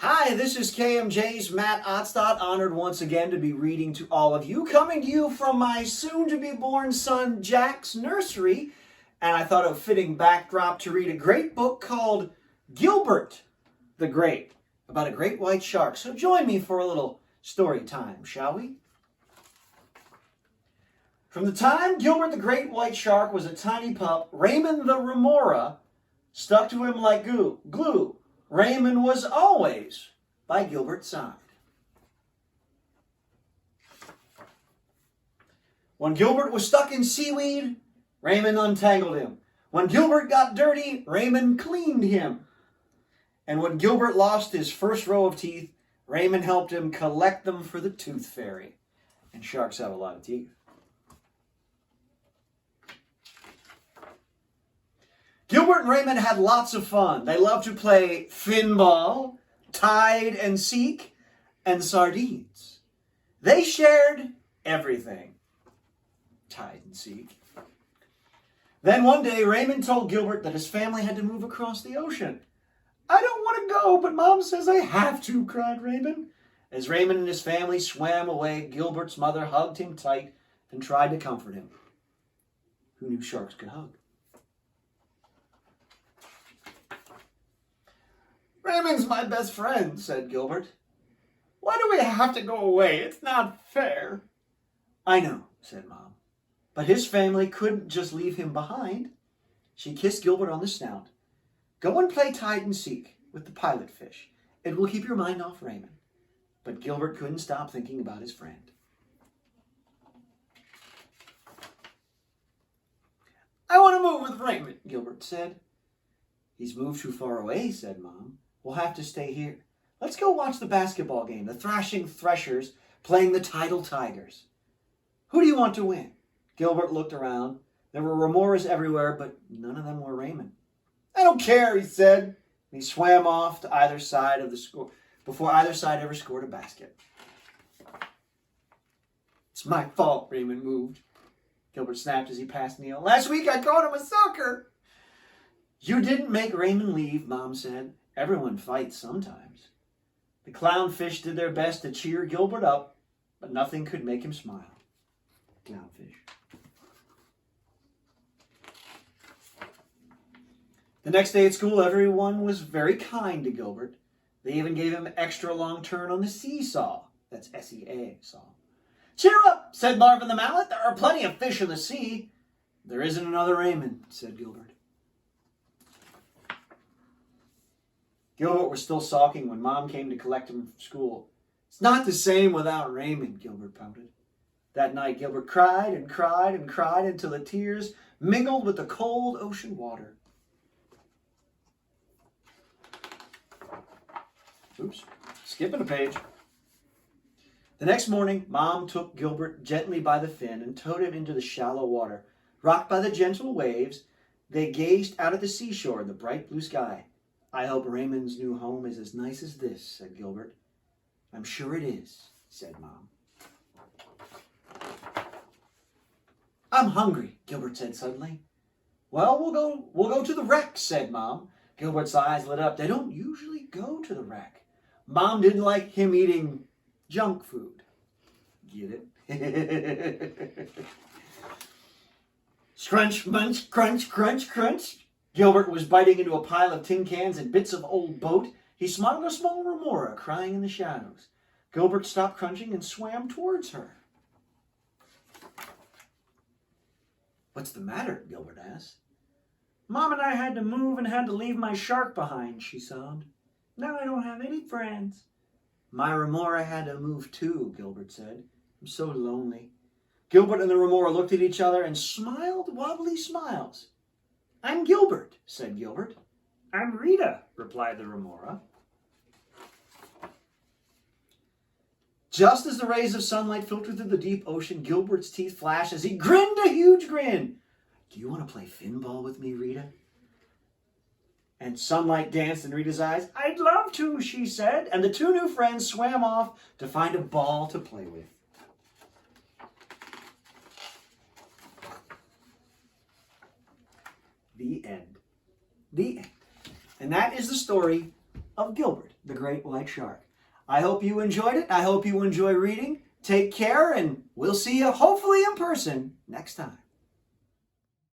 Hi, this is KMJ's Matt Otstot, honored once again to be reading to all of you, coming to you from my soon-to-be-born son Jack's nursery, and I thought a fitting backdrop to read a great book called Gilbert the Great, about a great white shark. So join me for a little story time, shall we? From the time Gilbert the Great White Shark was a tiny pup, Raymond the Remora stuck to him like glue. Raymond was always by Gilbert's side. When Gilbert was stuck in seaweed, Raymond untangled him. When Gilbert got dirty, Raymond cleaned him. And when Gilbert lost his first row of teeth, Raymond helped him collect them for the tooth fairy. And sharks have a lot of teeth. Gilbert and Raymond had lots of fun. They loved to play finball, hide and seek, and sardines. They shared everything. Hide and seek. Then one day, Raymond told Gilbert that his family had to move across the ocean. "I don't want to go, but Mom says I have to," cried Raymond. As Raymond and his family swam away, Gilbert's mother hugged him tight and tried to comfort him. Who knew sharks could hug? "Raymond's my best friend," said Gilbert. "Why do we have to go away? It's not fair." "I know," said Mom. But his family couldn't just leave him behind. She kissed Gilbert on the snout. "Go and play hide and seek with the pilot fish. It will keep your mind off Raymond." But Gilbert couldn't stop thinking about his friend. "I want to move with Raymond," Gilbert said. "He's moved too far away," said Mom. "We'll have to stay here. Let's go watch the basketball game, the Thrashing Threshers playing the Tidal Tigers." "Who do you want to win?" Gilbert looked around. There were remoras everywhere, but none of them were Raymond. "I don't care," he said. And he swam off to either side of the score before either side ever scored a basket. "It's my fault," Raymond moved. Gilbert snapped as he passed Neil. "Last week I caught him a sucker." "You didn't make Raymond leave," Mom said. "Everyone fights sometimes." The clownfish did their best to cheer Gilbert up, but nothing could make him smile. Clownfish. The next day at school, everyone was very kind to Gilbert. They even gave him an extra long turn on the seesaw. That's S-E-A, saw. "Cheer up," said Marvin the Mallet. "There are plenty of fish in the sea." "There isn't another Raymond," said Gilbert. Gilbert was still sulking when Mom came to collect him from school. "It's not the same without Raymond," Gilbert pouted. That night, Gilbert cried and cried and cried until the tears mingled with the cold ocean water. Oops, skipping a page. The next morning, Mom took Gilbert gently by the fin and towed him into the shallow water. Rocked by the gentle waves, they gazed out at the seashore and the bright blue sky. "I hope Raymond's new home is as nice as this," said Gilbert. "I'm sure it is," said Mom. "I'm hungry," Gilbert said suddenly. "Well, we'll go to the wreck," said Mom. Gilbert's eyes lit up. They don't usually go to the wreck. Mom didn't like him eating junk food. Get it? Scrunch, munch, crunch, crunch, crunch. Gilbert was biting into a pile of tin cans and bits of old boat. He smelled a small remora crying in the shadows. Gilbert stopped crunching and swam towards her. "What's the matter?" Gilbert asked. "Mom and I had to move and had to leave my shark behind," she sobbed. "Now I don't have any friends." "My remora had to move too," Gilbert said. "I'm so lonely." Gilbert and the remora looked at each other and smiled wobbly smiles. "I'm Gilbert," said Gilbert. "I'm Rita," replied the remora. Just as the rays of sunlight filtered through the deep ocean, Gilbert's teeth flashed as he grinned a huge grin. "Do you want to play finball with me, Rita?" And sunlight danced in Rita's eyes. "I'd love to," she said, and the two new friends swam off to find a ball to play with. The end. The end. And that is the story of Gilbert, the Great White Shark. I hope you enjoyed it. I hope you enjoy reading. Take care, and we'll see you hopefully in person next time.